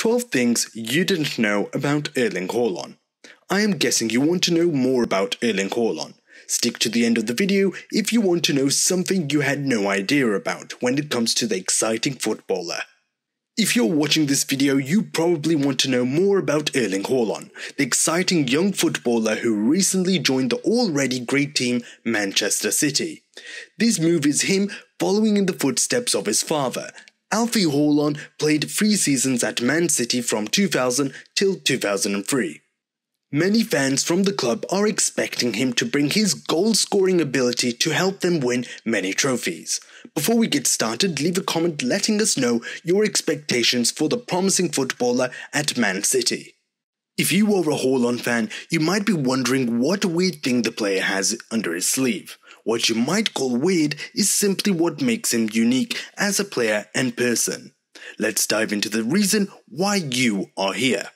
12 things you didn't know about Erling Haaland. I am guessing you want to know more about Erling Haaland. Stick to the end of the video if you want to know something you had no idea about when it comes to the exciting footballer. If you're watching this video, you probably want to know more about Erling Haaland, the exciting young footballer who recently joined the already great team Manchester City. This move is him following in the footsteps of his father. Alfie Haaland played 3 seasons at Man City from 2000 till 2003. Many fans from the club are expecting him to bring his goal-scoring ability to help them win many trophies. Before we get started, leave a comment letting us know your expectations for the promising footballer at Man City. If you are a Haaland fan, you might be wondering what weird thing the player has under his sleeve. What you might call weird is simply what makes him unique as a player and person. Let's dive into the reason why you are here.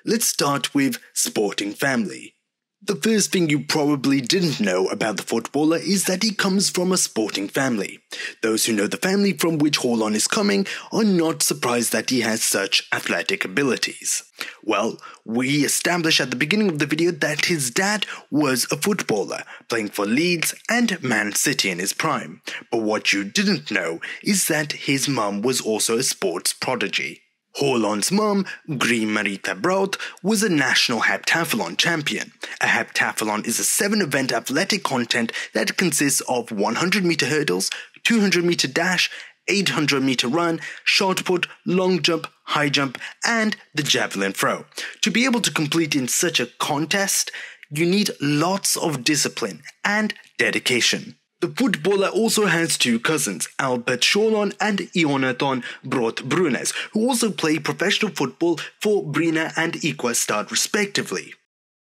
Let's start with sporting family. The first thing you probably didn't know about the footballer is that he comes from a sporting family. Those who know the family from which Haaland is coming are not surprised that he has such athletic abilities. Well, we established at the beginning of the video that his dad was a footballer, playing for Leeds and Man City in his prime. But what you didn't know is that his mum was also a sports prodigy. Haaland's mum, Marita Brout, was a national heptathlon champion. A heptathlon is a 7-event athletic content that consists of 100-meter hurdles, 200-meter dash, 800-meter run, shot put, long jump, high jump, and the javelin throw. To be able to compete in such a contest, you need lots of discipline and dedication. The footballer also has 2 cousins, Albert Haaland and Jonathan Brodt Brunes, who also play professional football for Brina and Equestad respectively.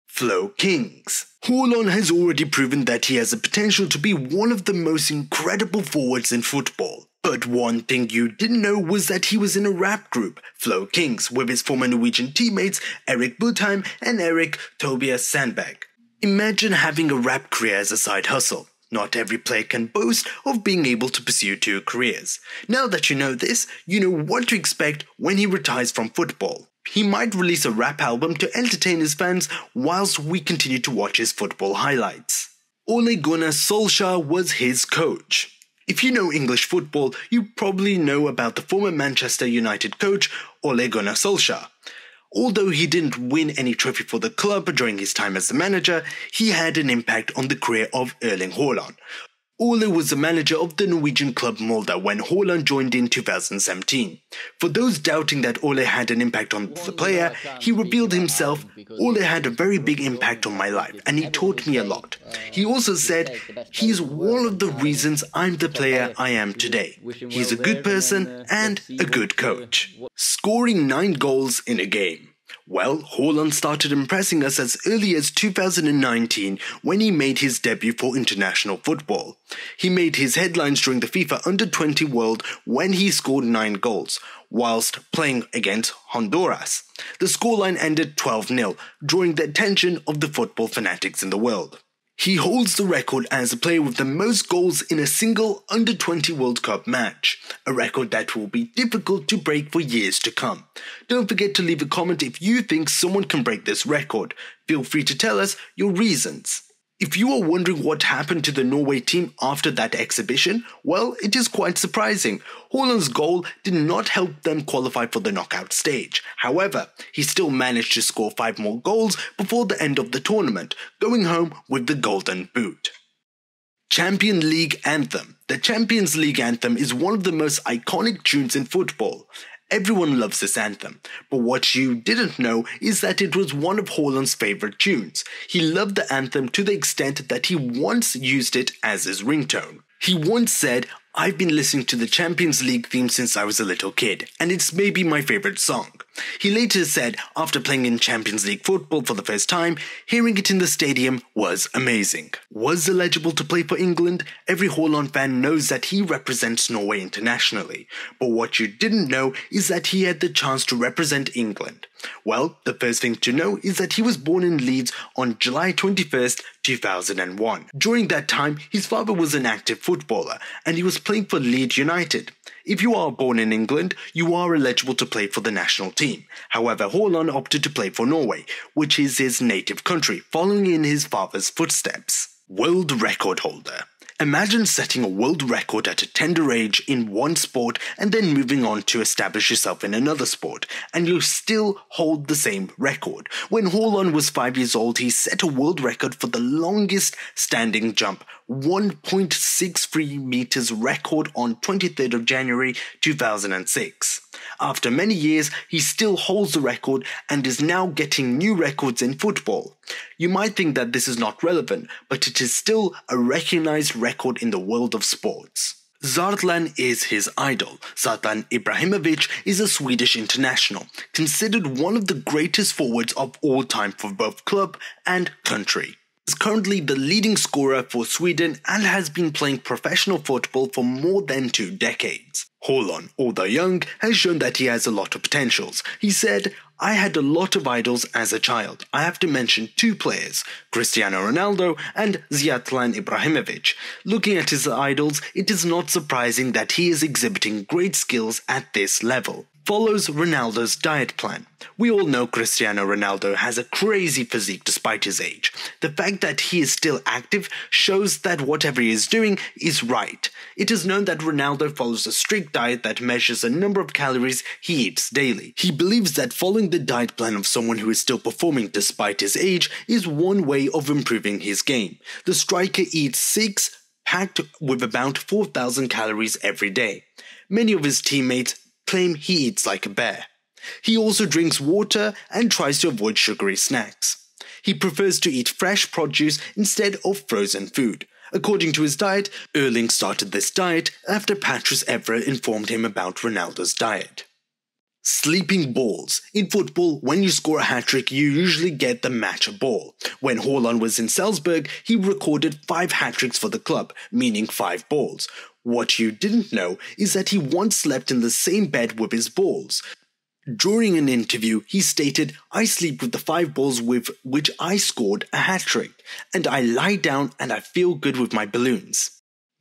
Flo Kings. Haaland has already proven that he has the potential to be one of the most incredible forwards in football. But one thing you didn't know was that he was in a rap group, Flo Kings, with his former Norwegian teammates Erik Budheim and Erik Tobias Sandberg. Imagine having a rap career as a side hustle. Not every player can boast of being able to pursue 2 careers. Now that you know this, you know what to expect when he retires from football. He might release a rap album to entertain his fans whilst we continue to watch his football highlights. Ole Gunnar Solskjaer was his coach. If you know English football, you probably know about the former Manchester United coach Ole Gunnar Solskjaer. Although he didn't win any trophy for the club during his time as the manager, he had an impact on the career of Erling Haaland. Ole was the manager of the Norwegian club Molde when Haaland joined in 2017. For those doubting that Ole had an impact on the player, he revealed himself, "Ole had a very big impact on my life and he taught me a lot." He also said, "He's one of the reasons I'm the player I am today. He's a good person and a good coach." Scoring 9 goals in a game. Well, Haaland started impressing us as early as 2019 when he made his debut for international football. He made his headlines during the FIFA Under-20 World when he scored 9 goals, whilst playing against Honduras. The scoreline ended 12-0, drawing the attention of the football fanatics in the world. He holds the record as a player with the most goals in a single Under-20 World Cup match, a record that will be difficult to break for years to come. Don't forget to leave a comment if you think someone can break this record. Feel free to tell us your reasons. If you are wondering what happened to the Norway team after that exhibition, well, it is quite surprising. Haaland's goal did not help them qualify for the knockout stage. However, he still managed to score 5 more goals before the end of the tournament, going home with the Golden Boot. Champions League Anthem. The Champions League Anthem is one of the most iconic tunes in football. Everyone loves this anthem, but what you didn't know is that it was one of Haaland's favourite tunes. He loved the anthem to the extent that he once used it as his ringtone. He once said, "I've been listening to the Champions League theme since I was a little kid, and it's maybe my favourite song." He later said, after playing in Champions League football for the first time, hearing it in the stadium was amazing. Was eligible to play for England? Every Haaland fan knows that he represents Norway internationally, but what you didn't know is that he had the chance to represent England. Well, the first thing to know is that he was born in Leeds on July 21st, 2001. During that time, his father was an active footballer, and he was playing for Leeds United. If you are born in England, you are eligible to play for the national team. However, Haaland opted to play for Norway, which is his native country, following in his father's footsteps. World record holder. Imagine setting a world record at a tender age in one sport and then moving on to establish yourself in another sport, and you still hold the same record. When Haaland was 5 years old, he set a world record for the longest standing jump, 1.63 meters record on 23rd of January 2006. After many years, he still holds the record and is now getting new records in football. You might think that this is not relevant, but it is still a recognized record in the world of sports. Zlatan is his idol. Zlatan Ibrahimovic is a Swedish international, considered one of the greatest forwards of all time for both club and country. He is currently the leading scorer for Sweden and has been playing professional football for more than 2 decades. Haaland, although young, has shown that he has a lot of potentials. He said, "I had a lot of idols as a child. I have to mention 2 players, Cristiano Ronaldo and Zlatan Ibrahimovic. Looking at his idols, it is not surprising that he is exhibiting great skills at this level." Follows Ronaldo's diet plan. We all know Cristiano Ronaldo has a crazy physique despite his age. The fact that he is still active shows that whatever he is doing is right. It is known that Ronaldo follows a strict diet that measures the number of calories he eats daily. He believes that following the diet plan of someone who is still performing despite his age is one way of improving his game. The striker eats 6 packed with about 4,000 calories every day. Many of his teammates claim he eats like a bear. He also drinks water and tries to avoid sugary snacks. He prefers to eat fresh produce instead of frozen food. According to his diet, Erling started this diet after Patrice Evra informed him about Ronaldo's diet. Sleeping balls. In football, when you score a hat-trick, you usually get the match ball. When Haaland was in Salzburg, he recorded 5 hat-tricks for the club, meaning 5 balls. What you didn't know is that he once slept in the same bed with his balls. During an interview, he stated, "I sleep with the 5 balls with which I scored a hat-trick, and I lie down and I feel good with my balloons."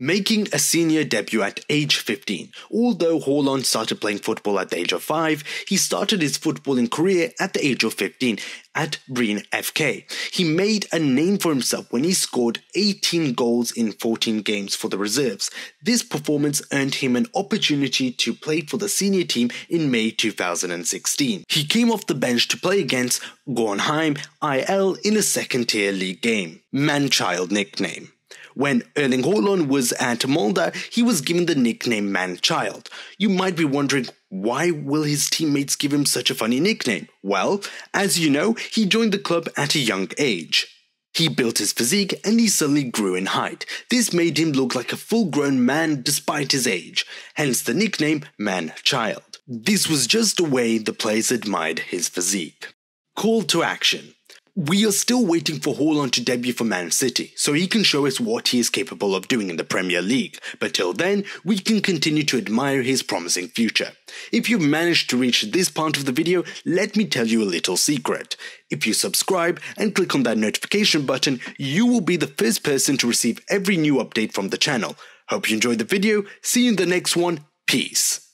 Making a senior debut at age 15. Although Haaland started playing football at the age of 5, he started his footballing career at the age of 15 at Breen FK. He made a name for himself when he scored 18 goals in 14 games for the reserves. This performance earned him an opportunity to play for the senior team in May 2016. He came off the bench to play against Gornheim IL in a second-tier league game. Man-child nickname. When Erling Haaland was at Molde, he was given the nickname Man-Child. You might be wondering, why will his teammates give him such a funny nickname? Well, as you know, he joined the club at a young age. He built his physique and he suddenly grew in height. This made him look like a full-grown man despite his age, hence the nickname Man-Child. This was just a way the players admired his physique. Call to action. We are still waiting for Haaland to debut for Man City, so he can show us what he is capable of doing in the Premier League, but till then, we can continue to admire his promising future. If you've managed to reach this part of the video, let me tell you a little secret. If you subscribe and click on that notification button, you will be the first person to receive every new update from the channel. Hope you enjoyed the video, see you in the next one, peace.